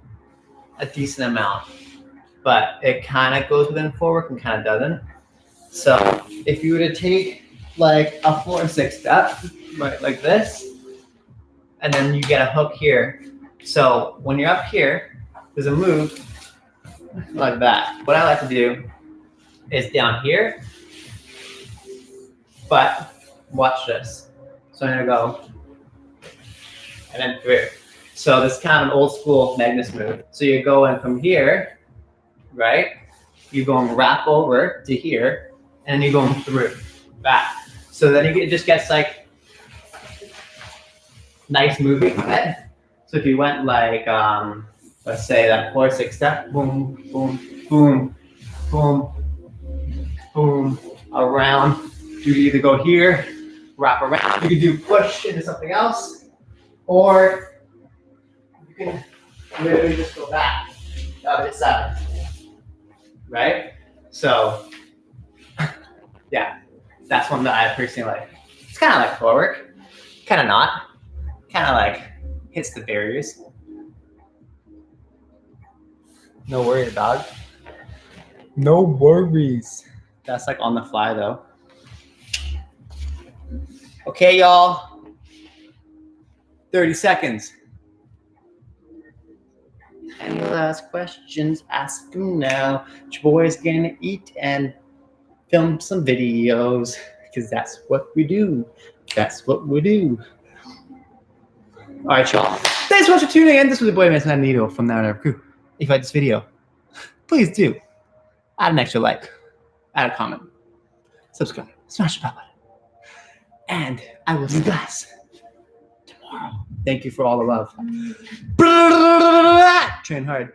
a decent amount, but it kind of goes within forward and kind of doesn't. So if you were to take like a 4-6 step, right, like this, and then you get a hook here. So when you're up here, there's a move like that. What I like to do is down here, but watch this. So I'm gonna go and then through. So this is kind of an old school Magnus move. So you're going from here, right? You're going wrap over to here, and you're going through, back. So then it just gets like nice moving head. So if you went like, let's say that 4-6 step, boom, boom, boom, boom, boom, around. You can either go here, wrap around. You can do push into something else, or you can literally just go back. That was 7, right? So Yeah, that's one that I personally like. It's kind of like floor work, kind of not, kind of like hits the barriers. No worries, dog. No worries. That's like on the fly though. Okay, y'all. 30 seconds. Any last questions? Ask them now. Your boy's gonna eat and film some videos because that's what we do. That's what we do. All right, y'all. Thanks so much for tuning in. This was the Bboys from the Rehab crew. If you like this video, please do add an extra like, add a comment, subscribe, smash the bell button, and I will see you guys tomorrow. Thank you for all the love. Train hard.